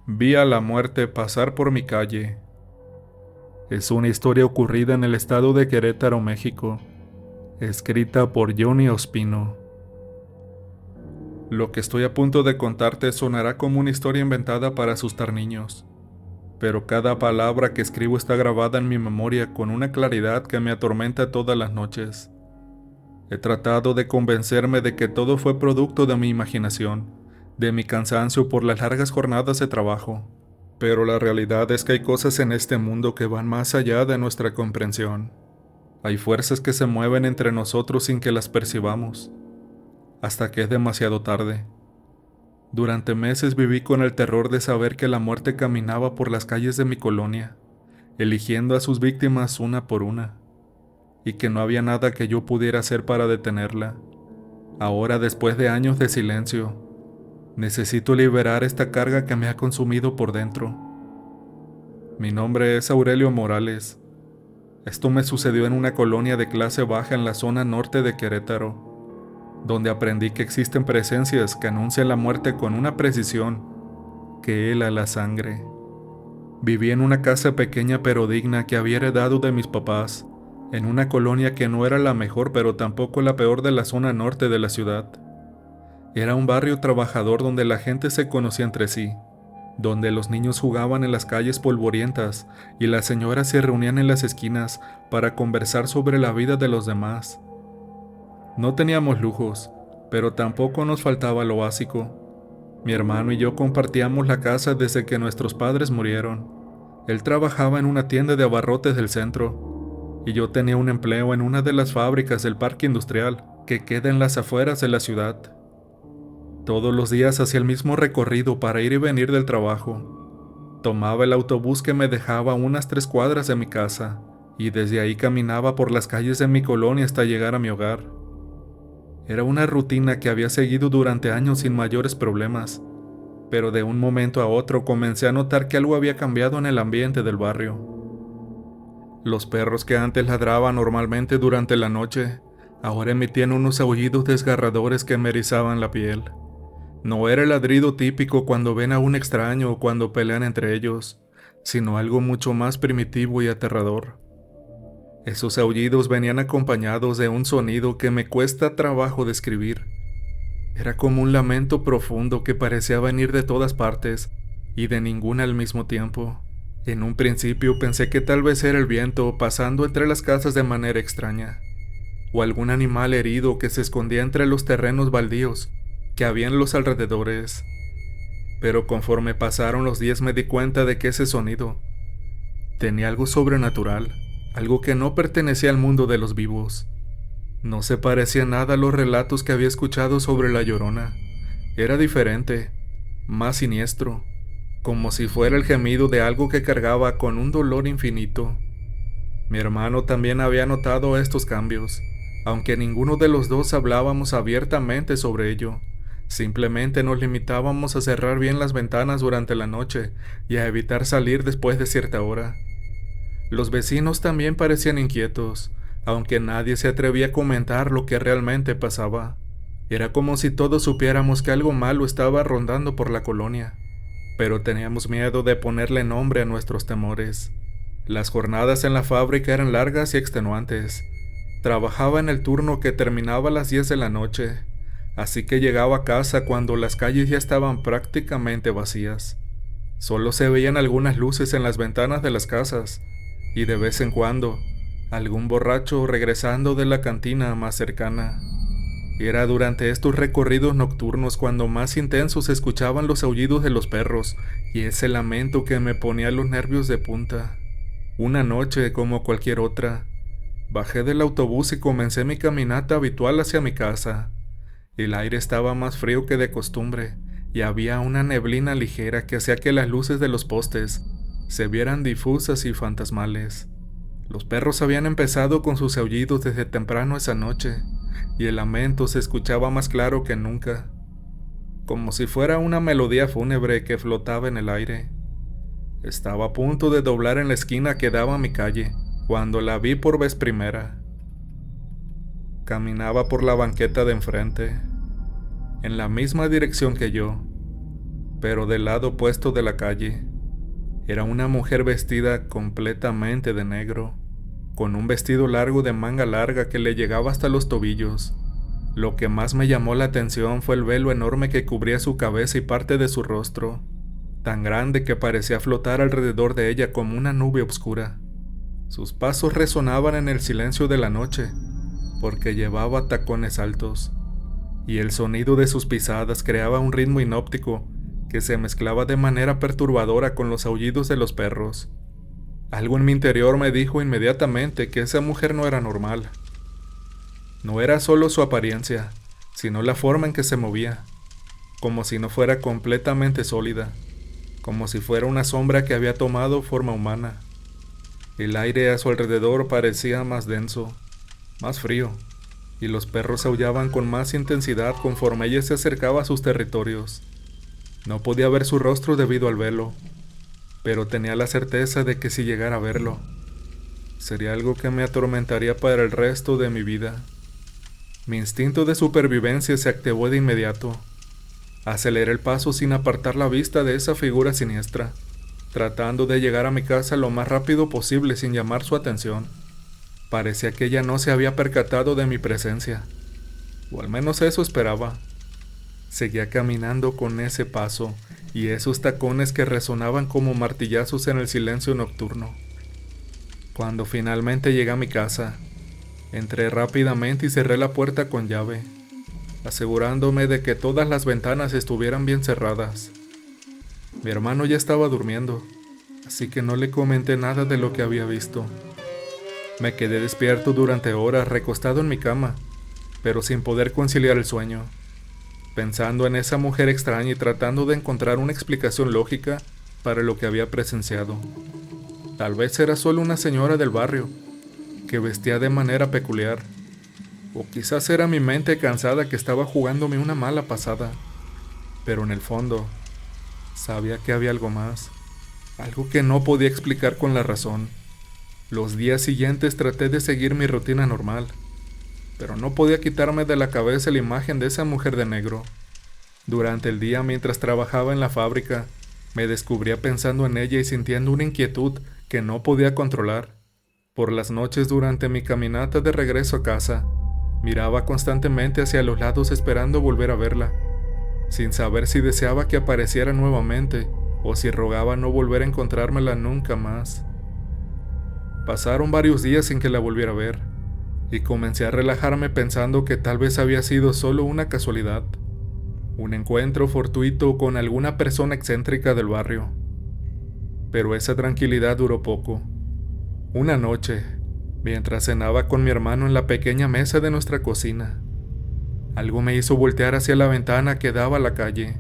Vi a la muerte pasar por mi calle. Es una historia ocurrida en el estado de Querétaro, México, escrita por Johnny Ospino. Lo que estoy a punto de contarte sonará como una historia inventada para asustar niños, pero cada palabra que escribo está grabada en mi memoria con una claridad que me atormenta todas las noches. He tratado de convencerme de que todo fue producto de mi imaginación, de mi cansancio por las largas jornadas de trabajo, pero la realidad es que hay cosas en este mundo que van más allá de nuestra comprensión. Hay fuerzas que se mueven entre nosotros sin que las percibamos, hasta que es demasiado tarde. Durante meses viví con el terror de saber que la muerte caminaba por las calles de mi colonia, eligiendo a sus víctimas una por una, y que no había nada que yo pudiera hacer para detenerla. Ahora, después de años de silencio, necesito liberar esta carga que me ha consumido por dentro. Mi nombre es Aurelio Morales. Esto me sucedió en una colonia de clase baja en la zona norte de Querétaro, donde aprendí que existen presencias que anuncian la muerte con una precisión que hela la sangre. Viví en una casa pequeña pero digna que había heredado de mis papás, en una colonia que no era la mejor pero tampoco la peor de la zona norte de la ciudad. Era un barrio trabajador donde la gente se conocía entre sí, donde los niños jugaban en las calles polvorientas y las señoras se reunían en las esquinas para conversar sobre la vida de los demás. No teníamos lujos, pero tampoco nos faltaba lo básico. Mi hermano y yo compartíamos la casa desde que nuestros padres murieron. Él trabajaba en una tienda de abarrotes del centro, y yo tenía un empleo en una de las fábricas del parque industrial que queda en las afueras de la ciudad. Todos los días hacía el mismo recorrido para ir y venir del trabajo. Tomaba el autobús que me dejaba a unas 3 cuadras de mi casa, y desde ahí caminaba por las calles de mi colonia hasta llegar a mi hogar. Era una rutina que había seguido durante años sin mayores problemas, pero de un momento a otro comencé a notar que algo había cambiado en el ambiente del barrio. Los perros que antes ladraban normalmente durante la noche, ahora emitían unos aullidos desgarradores que me erizaban la piel. No era el ladrido típico cuando ven a un extraño o cuando pelean entre ellos, sino algo mucho más primitivo y aterrador. Esos aullidos venían acompañados de un sonido que me cuesta trabajo describir. Era como un lamento profundo que parecía venir de todas partes y de ninguna al mismo tiempo. En un principio pensé que tal vez era el viento pasando entre las casas de manera extraña, o algún animal herido que se escondía entre los terrenos baldíos que había en los alrededores. Pero conforme pasaron los días me di cuenta de que ese sonido tenía algo sobrenatural, algo que no pertenecía al mundo de los vivos. No se parecía nada a los relatos que había escuchado sobre la Llorona. Era diferente, más siniestro, como si fuera el gemido de algo que cargaba con un dolor infinito. Mi hermano también había notado estos cambios, aunque ninguno de los dos hablábamos abiertamente sobre ello. Simplemente nos limitábamos a cerrar bien las ventanas durante la noche y a evitar salir después de cierta hora. Los vecinos también parecían inquietos, aunque nadie se atrevía a comentar lo que realmente pasaba. Era como si todos supiéramos que algo malo estaba rondando por la colonia, pero teníamos miedo de ponerle nombre a nuestros temores. Las jornadas en la fábrica eran largas y extenuantes. Trabajaba en el turno que terminaba a las 10 de la noche, así que llegaba a casa cuando las calles ya estaban prácticamente vacías. Solo se veían algunas luces en las ventanas de las casas, y de vez en cuando, algún borracho regresando de la cantina más cercana. Era durante estos recorridos nocturnos cuando más intensos se escuchaban los aullidos de los perros y ese lamento que me ponía los nervios de punta. Una noche, como cualquier otra, bajé del autobús y comencé mi caminata habitual hacia mi casa. El aire estaba más frío que de costumbre y había una neblina ligera que hacía que las luces de los postes se vieran difusas y fantasmales. Los perros habían empezado con sus aullidos desde temprano esa noche, y el lamento se escuchaba más claro que nunca, como si fuera una melodía fúnebre que flotaba en el aire. Estaba a punto de doblar en la esquina que daba a mi calle, cuando la vi por vez primera. Caminaba por la banqueta de enfrente, en la misma dirección que yo, pero del lado opuesto de la calle. Era una mujer vestida completamente de negro, con un vestido largo de manga larga que le llegaba hasta los tobillos. Lo que más me llamó la atención fue el velo enorme que cubría su cabeza y parte de su rostro, tan grande que parecía flotar alrededor de ella como una nube oscura. Sus pasos resonaban en el silencio de la noche, porque llevaba tacones altos, y el sonido de sus pisadas creaba un ritmo inóptico que se mezclaba de manera perturbadora con los aullidos de los perros. Algo en mi interior me dijo inmediatamente que esa mujer no era normal. No era solo su apariencia, sino la forma en que se movía, como si no fuera completamente sólida, como si fuera una sombra que había tomado forma humana. El aire a su alrededor parecía más denso, más frío, y los perros aullaban con más intensidad conforme ella se acercaba a sus territorios. No podía ver su rostro debido al velo, pero tenía la certeza de que si llegara a verlo, sería algo que me atormentaría para el resto de mi vida. Mi instinto de supervivencia se activó de inmediato. Aceleré el paso sin apartar la vista de esa figura siniestra, tratando de llegar a mi casa lo más rápido posible sin llamar su atención. Parecía que ella no se había percatado de mi presencia, o al menos eso esperaba. Seguía caminando con ese paso y esos tacones que resonaban como martillazos en el silencio nocturno. Cuando finalmente llegué a mi casa, entré rápidamente y cerré la puerta con llave, asegurándome de que todas las ventanas estuvieran bien cerradas. Mi hermano ya estaba durmiendo, así que no le comenté nada de lo que había visto. Me quedé despierto durante horas recostado en mi cama, pero sin poder conciliar el sueño, pensando en esa mujer extraña y tratando de encontrar una explicación lógica para lo que había presenciado. Tal vez era solo una señora del barrio, que vestía de manera peculiar, o quizás era mi mente cansada que estaba jugándome una mala pasada, pero en el fondo, sabía que había algo más, algo que no podía explicar con la razón. Los días siguientes traté de seguir mi rutina normal, pero no podía quitarme de la cabeza la imagen de esa mujer de negro. Durante el día, mientras trabajaba en la fábrica, me descubría pensando en ella y sintiendo una inquietud que no podía controlar. Por las noches, durante mi caminata de regreso a casa, miraba constantemente hacia los lados esperando volver a verla, sin saber si deseaba que apareciera nuevamente o si rogaba no volver a encontrármela nunca más. Pasaron varios días sin que la volviera a ver, y comencé a relajarme pensando que tal vez había sido solo una casualidad, un encuentro fortuito con alguna persona excéntrica del barrio. Pero esa tranquilidad duró poco. Una noche, mientras cenaba con mi hermano en la pequeña mesa de nuestra cocina, algo me hizo voltear hacia la ventana que daba a la calle.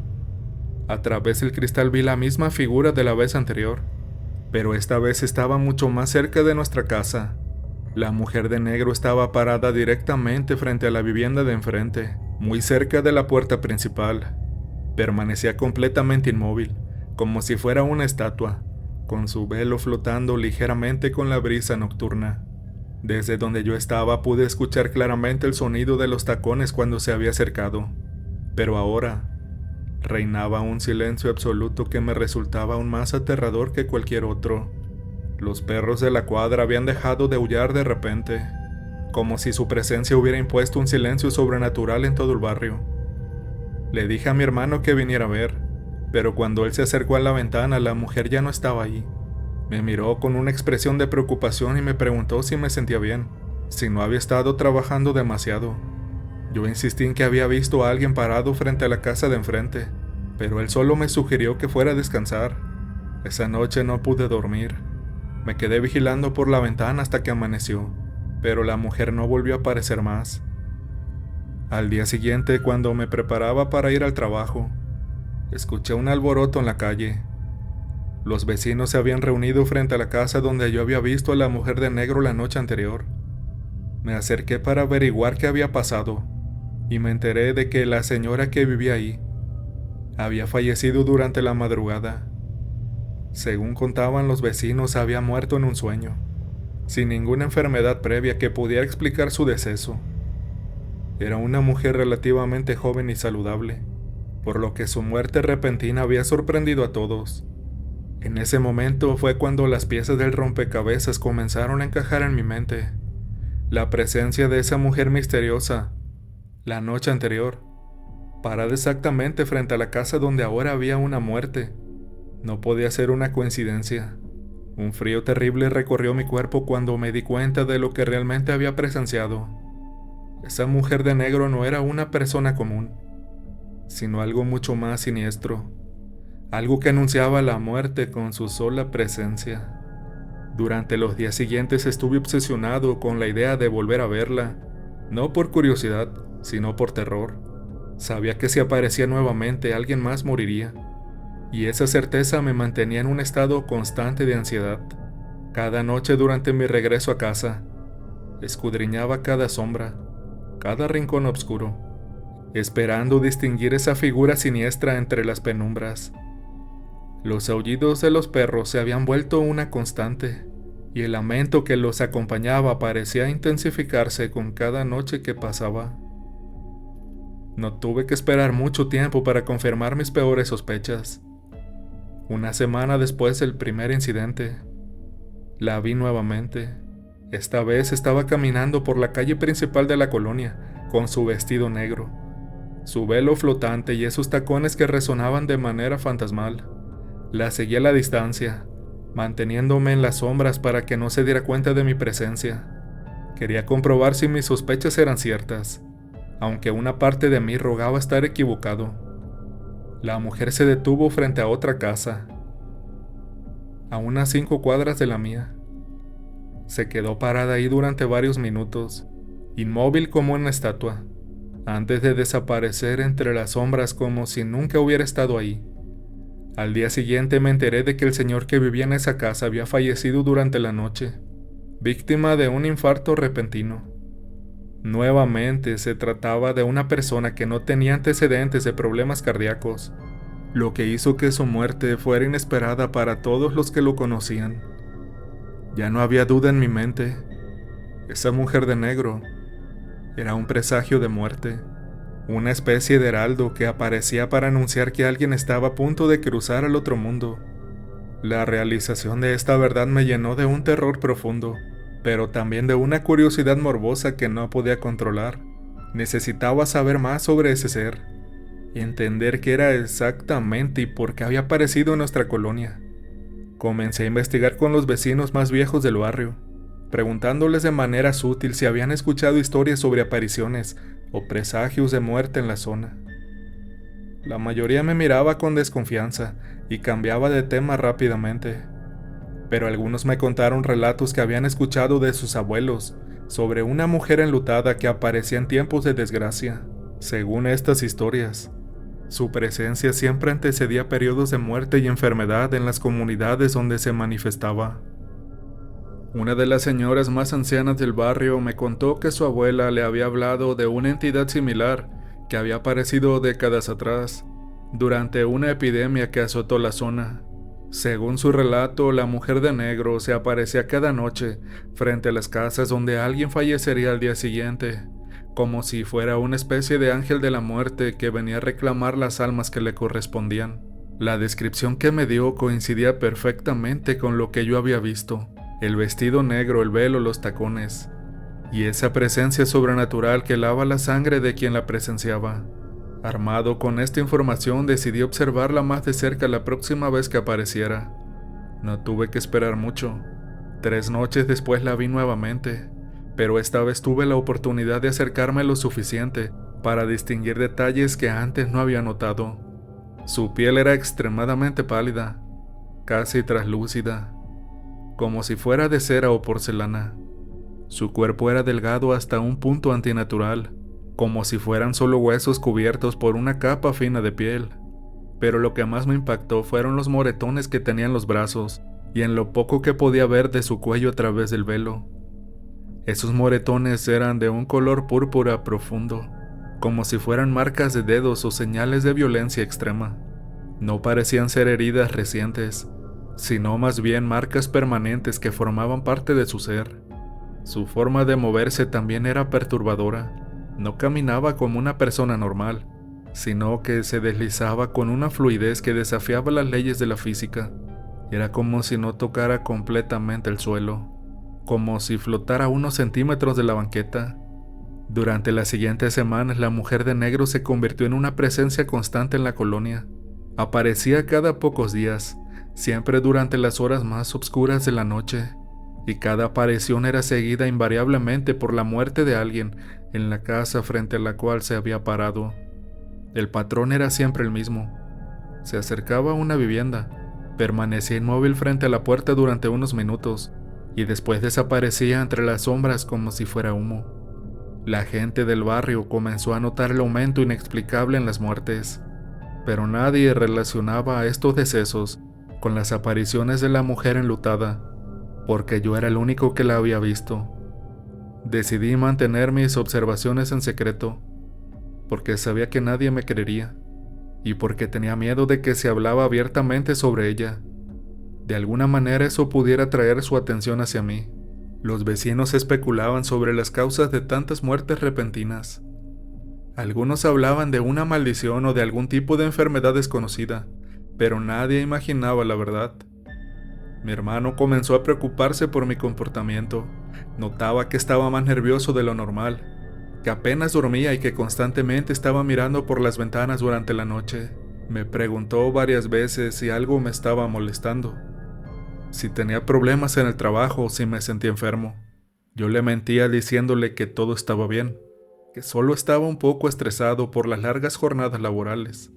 A través del cristal vi la misma figura de la vez anterior, pero esta vez estaba mucho más cerca de nuestra casa. La mujer de negro estaba parada directamente frente a la vivienda de enfrente, muy cerca de la puerta principal. Permanecía completamente inmóvil, como si fuera una estatua, con su velo flotando ligeramente con la brisa nocturna. Desde donde yo estaba pude escuchar claramente el sonido de los tacones cuando se había acercado, pero ahora reinaba un silencio absoluto que me resultaba aún más aterrador que cualquier otro. Los perros de la cuadra habían dejado de aullar de repente, como si su presencia hubiera impuesto un silencio sobrenatural en todo el barrio. Le dije a mi hermano que viniera a ver, pero cuando él se acercó a la ventana, la mujer ya no estaba ahí. Me miró con una expresión de preocupación y me preguntó si me sentía bien, si no había estado trabajando demasiado. Yo insistí en que había visto a alguien parado frente a la casa de enfrente, pero él solo me sugirió que fuera a descansar. Esa noche no pude dormir. Me quedé vigilando por la ventana hasta que amaneció, pero la mujer no volvió a aparecer más. Al día siguiente, cuando me preparaba para ir al trabajo, escuché un alboroto en la calle. Los vecinos se habían reunido frente a la casa donde yo había visto a la mujer de negro la noche anterior. Me acerqué para averiguar qué había pasado, y me enteré de que la señora que vivía ahí había fallecido durante la madrugada. Según contaban los vecinos, había muerto en un sueño, sin ninguna enfermedad previa que pudiera explicar su deceso. Era una mujer relativamente joven y saludable, por lo que su muerte repentina había sorprendido a todos. En ese momento fue cuando las piezas del rompecabezas comenzaron a encajar en mi mente. La presencia de esa mujer misteriosa, la noche anterior, parada exactamente frente a la casa donde ahora había una muerte, no podía ser una coincidencia. Un frío terrible recorrió mi cuerpo cuando me di cuenta de lo que realmente había presenciado. Esa mujer de negro no era una persona común, sino algo mucho más siniestro, algo que anunciaba la muerte con su sola presencia. Durante los días siguientes estuve obsesionado con la idea de volver a verla, no por curiosidad, sino por terror. Sabía que si aparecía nuevamente alguien más moriría, y esa certeza me mantenía en un estado constante de ansiedad. Cada noche durante mi regreso a casa, escudriñaba cada sombra, cada rincón oscuro, esperando distinguir esa figura siniestra entre las penumbras. Los aullidos de los perros se habían vuelto una constante, y el lamento que los acompañaba parecía intensificarse con cada noche que pasaba. No tuve que esperar mucho tiempo para confirmar mis peores sospechas. Una semana después del primer incidente, la vi nuevamente. Esta vez estaba caminando por la calle principal de la colonia, con su vestido negro, su velo flotante y esos tacones que resonaban de manera fantasmal. La seguí a la distancia, manteniéndome en las sombras para que no se diera cuenta de mi presencia. Quería comprobar si mis sospechas eran ciertas, aunque una parte de mí rogaba estar equivocado. La mujer se detuvo frente a otra casa, a unas 5 cuadras de la mía. Se quedó parada ahí durante varios minutos, inmóvil como una estatua, antes de desaparecer entre las sombras como si nunca hubiera estado ahí. Al día siguiente me enteré de que el señor que vivía en esa casa había fallecido durante la noche, víctima de un infarto repentino. Nuevamente se trataba de una persona que no tenía antecedentes de problemas cardíacos, lo que hizo que su muerte fuera inesperada para todos los que lo conocían. Ya no había duda en mi mente. Esa mujer de negro era un presagio de muerte, una especie de heraldo que aparecía para anunciar que alguien estaba a punto de cruzar al otro mundo. La realización de esta verdad me llenó de un terror profundo, pero también de una curiosidad morbosa que no podía controlar. Necesitaba saber más sobre ese ser, y entender qué era exactamente y por qué había aparecido en nuestra colonia. Comencé a investigar con los vecinos más viejos del barrio, preguntándoles de manera sutil si habían escuchado historias sobre apariciones o presagios de muerte en la zona. La mayoría me miraba con desconfianza y cambiaba de tema rápidamente, pero algunos me contaron relatos que habían escuchado de sus abuelos sobre una mujer enlutada que aparecía en tiempos de desgracia. Según estas historias, su presencia siempre antecedía periodos de muerte y enfermedad en las comunidades donde se manifestaba. Una de las señoras más ancianas del barrio me contó que su abuela le había hablado de una entidad similar que había aparecido décadas atrás, durante una epidemia que azotó la zona. Según su relato, la mujer de negro se aparecía cada noche frente a las casas donde alguien fallecería al día siguiente, como si fuera una especie de ángel de la muerte que venía a reclamar las almas que le correspondían. La descripción que me dio coincidía perfectamente con lo que yo había visto: el vestido negro, el velo, los tacones, y esa presencia sobrenatural que lava la sangre de quien la presenciaba. Armado con esta información, decidí observarla más de cerca la próxima vez que apareciera. No tuve que esperar mucho. 3 noches después la vi nuevamente, pero esta vez tuve la oportunidad de acercarme lo suficiente para distinguir detalles que antes no había notado. Su piel era extremadamente pálida, casi translúcida, como si fuera de cera o porcelana. Su cuerpo era delgado hasta un punto antinatural, como si fueran solo huesos cubiertos por una capa fina de piel. Pero lo que más me impactó fueron los moretones que tenía en los brazos y en lo poco que podía ver de su cuello a través del velo. Esos moretones eran de un color púrpura profundo, como si fueran marcas de dedos o señales de violencia extrema. No parecían ser heridas recientes, sino más bien marcas permanentes que formaban parte de su ser. Su forma de moverse también era perturbadora. No caminaba como una persona normal, sino que se deslizaba con una fluidez que desafiaba las leyes de la física. Era como si no tocara completamente el suelo, como si flotara a unos centímetros de la banqueta. Durante las siguientes semanas, la mujer de negro se convirtió en una presencia constante en la colonia. Aparecía cada pocos días, siempre durante las horas más oscuras de la noche, y cada aparición era seguida invariablemente por la muerte de alguien en la casa frente a la cual se había parado. El patrón era siempre el mismo. Se acercaba a una vivienda, permanecía inmóvil frente a la puerta durante unos minutos, y después desaparecía entre las sombras como si fuera humo. La gente del barrio comenzó a notar el aumento inexplicable en las muertes, pero nadie relacionaba a estos decesos con las apariciones de la mujer enlutada, porque yo era el único que la había visto. Decidí mantener mis observaciones en secreto, porque sabía que nadie me creería, y porque tenía miedo de que se hablaba abiertamente sobre ella. De alguna manera eso pudiera atraer su atención hacia mí. Los vecinos especulaban sobre las causas de tantas muertes repentinas. Algunos hablaban de una maldición o de algún tipo de enfermedad desconocida, pero nadie imaginaba la verdad. Mi hermano comenzó a preocuparse por mi comportamiento. Notaba que estaba más nervioso de lo normal, que apenas dormía y que constantemente estaba mirando por las ventanas durante la noche. Me preguntó varias veces si algo me estaba molestando, si tenía problemas en el trabajo o si me sentía enfermo. Yo le mentía diciéndole que todo estaba bien, que solo estaba un poco estresado por las largas jornadas laborales.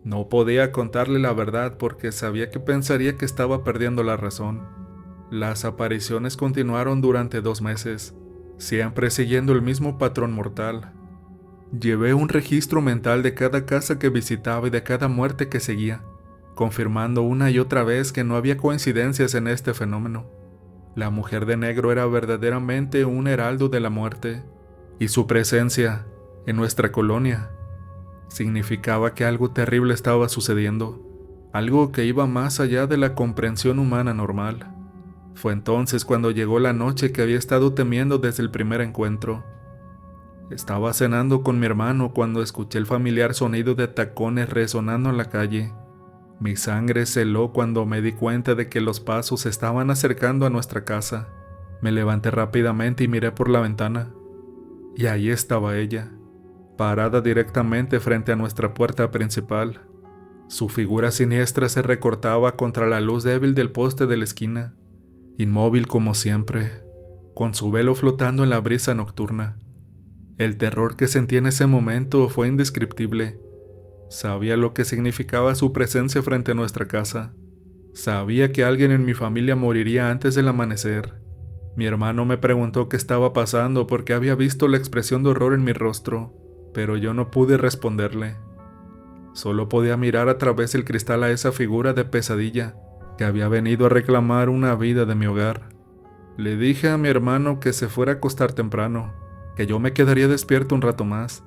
No podía contarle la verdad porque sabía que pensaría que estaba perdiendo la razón. Las apariciones continuaron durante 2 meses, siempre siguiendo el mismo patrón mortal. Llevé un registro mental de cada casa que visitaba y de cada muerte que seguía, confirmando una y otra vez que no había coincidencias en este fenómeno. La mujer de negro era verdaderamente un heraldo de la muerte, y su presencia en nuestra colonia significaba que algo terrible estaba sucediendo, algo que iba más allá de la comprensión humana normal. Fue entonces cuando llegó la noche que había estado temiendo desde el primer encuentro. Estaba cenando con mi hermano cuando escuché el familiar sonido de tacones resonando en la calle. Mi sangre se heló cuando me di cuenta de que los pasos se estaban acercando a nuestra casa. Me levanté rápidamente y miré por la ventana. Y ahí estaba ella, parada directamente frente a nuestra puerta principal. Su figura siniestra se recortaba contra la luz débil del poste de la esquina, inmóvil como siempre, con su velo flotando en la brisa nocturna. El terror que sentí en ese momento fue indescriptible. Sabía lo que significaba su presencia frente a nuestra casa. Sabía que alguien en mi familia moriría antes del amanecer. Mi hermano me preguntó qué estaba pasando porque había visto la expresión de horror en mi rostro, pero yo no pude responderle. Solo podía mirar a través del cristal a esa figura de pesadilla que había venido a reclamar una vida de mi hogar. Le dije a mi hermano que se fuera a acostar temprano, que yo me quedaría despierto un rato más.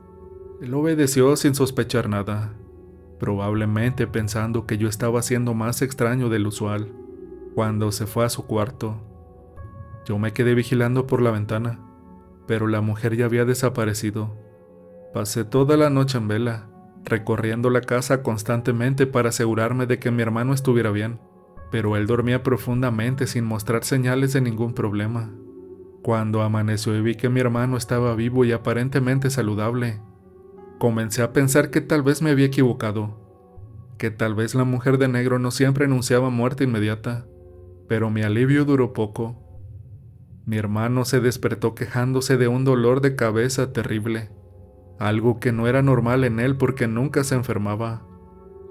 Él obedeció sin sospechar nada, probablemente pensando que yo estaba siendo más extraño del usual. Cuando se fue a su cuarto, yo me quedé vigilando por la ventana, pero la mujer ya había desaparecido. Pasé toda la noche en vela, recorriendo la casa constantemente para asegurarme de que mi hermano estuviera bien, pero él dormía profundamente sin mostrar señales de ningún problema. Cuando amaneció y vi que mi hermano estaba vivo y aparentemente saludable, comencé a pensar que tal vez me había equivocado, que tal vez la mujer de negro no siempre anunciaba muerte inmediata, pero mi alivio duró poco. Mi hermano se despertó quejándose de un dolor de cabeza terrible, algo que no era normal en él porque nunca se enfermaba.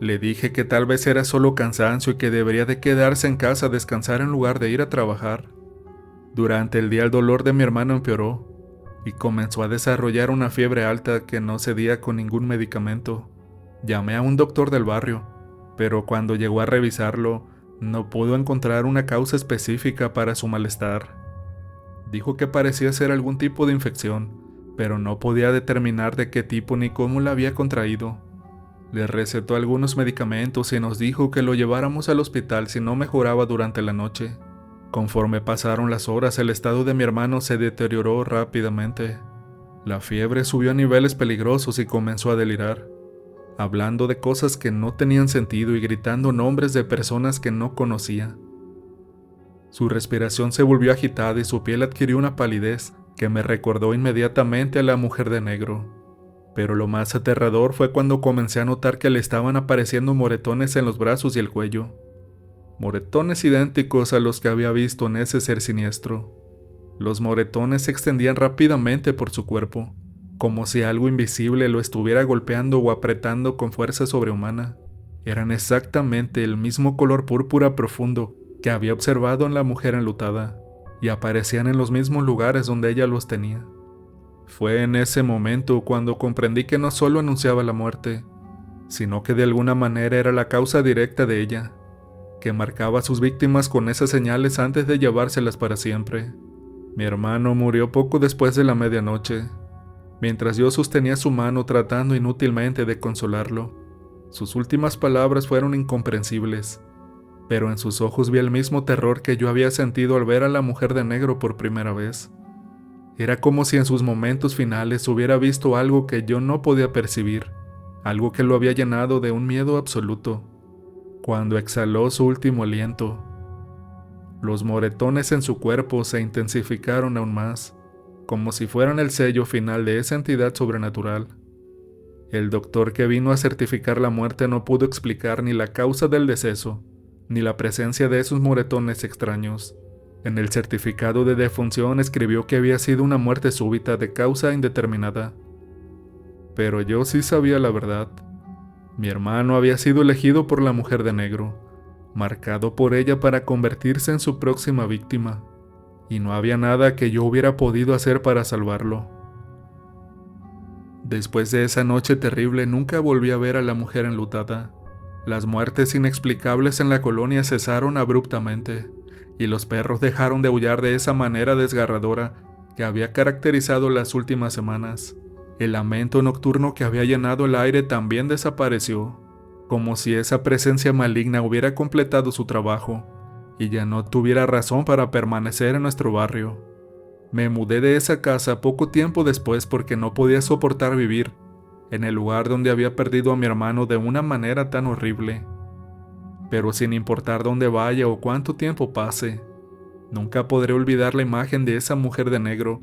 Le dije que tal vez era solo cansancio y que debería de quedarse en casa a descansar en lugar de ir a trabajar. Durante el día el dolor de mi hermano empeoró y comenzó a desarrollar una fiebre alta que no cedía con ningún medicamento. Llamé a un doctor del barrio, pero cuando llegó a revisarlo, no pudo encontrar una causa específica para su malestar. Dijo que parecía ser algún tipo de infección, pero no podía determinar de qué tipo ni cómo la había contraído. Le recetó algunos medicamentos y nos dijo que lo lleváramos al hospital si no mejoraba durante la noche. Conforme pasaron las horas, el estado de mi hermano se deterioró rápidamente. La fiebre subió a niveles peligrosos y comenzó a delirar. hablando de cosas que no tenían sentido y gritando nombres de personas que no conocía. Su respiración se volvió agitada y su piel adquirió una palidez que me recordó inmediatamente a la mujer de negro. Pero lo más aterrador fue cuando comencé a notar que le estaban apareciendo moretones en los brazos y el cuello. Moretones idénticos a los que había visto en ese ser siniestro. Los moretones se extendían rápidamente por su cuerpo, como si algo invisible lo estuviera golpeando o apretando con fuerza sobrehumana. Eran exactamente el mismo color púrpura profundo que había observado en la mujer enlutada, y aparecían en los mismos lugares donde ella los tenía. Fue en ese momento cuando comprendí que no solo anunciaba la muerte, sino que de alguna manera era la causa directa de ella, que marcaba a sus víctimas con esas señales antes de llevárselas para siempre. Mi hermano murió poco después de la medianoche, mientras yo sostenía su mano tratando inútilmente de consolarlo. Sus últimas palabras fueron incomprensibles, pero en sus ojos vi el mismo terror que yo había sentido al ver a la mujer de negro por primera vez. Era como si en sus momentos finales hubiera visto algo que yo no podía percibir, algo que lo había llenado de un miedo absoluto. Cuando exhaló su último aliento, los moretones en su cuerpo se intensificaron aún más, como si fueran el sello final de esa entidad sobrenatural. El doctor que vino a certificar la muerte no pudo explicar ni la causa del deceso, ni la presencia de esos moretones extraños. En el certificado de defunción escribió que había sido una muerte súbita de causa indeterminada. Pero yo sí sabía la verdad. Mi hermano había sido elegido por la mujer de negro, marcado por ella para convertirse en su próxima víctima, y no había nada que yo hubiera podido hacer para salvarlo. Después de esa noche terrible nunca volví a ver a la mujer enlutada. Las muertes inexplicables en la colonia cesaron abruptamente, y los perros dejaron de aullar de esa manera desgarradora que había caracterizado las últimas semanas. El lamento nocturno que había llenado el aire también desapareció, como si esa presencia maligna hubiera completado su trabajo y ya no tuviera razón para permanecer en nuestro barrio. Me mudé de esa casa poco tiempo después porque no podía soportar vivir en el lugar donde había perdido a mi hermano de una manera tan horrible. Pero sin importar dónde vaya o cuánto tiempo pase, nunca podré olvidar la imagen de esa mujer de negro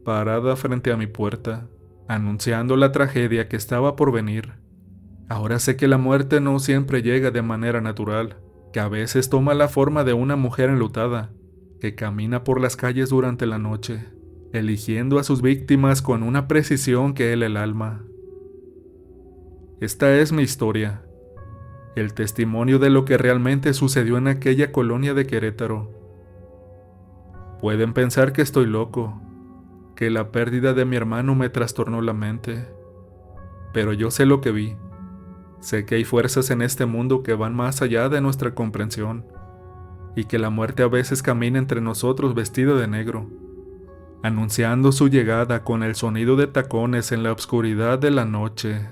parada frente a mi puerta, anunciando la tragedia que estaba por venir. Ahora sé que la muerte no siempre llega de manera natural, que a veces toma la forma de una mujer enlutada, que camina por las calles durante la noche, eligiendo a sus víctimas con una precisión que hela el alma. Esta es mi historia, el testimonio de lo que realmente sucedió en aquella colonia de Querétaro. Pueden pensar que estoy loco, que la pérdida de mi hermano me trastornó la mente, pero yo sé lo que vi. Sé que hay fuerzas en este mundo que van más allá de nuestra comprensión, y que la muerte a veces camina entre nosotros vestida de negro, anunciando su llegada con el sonido de tacones en la oscuridad de la noche.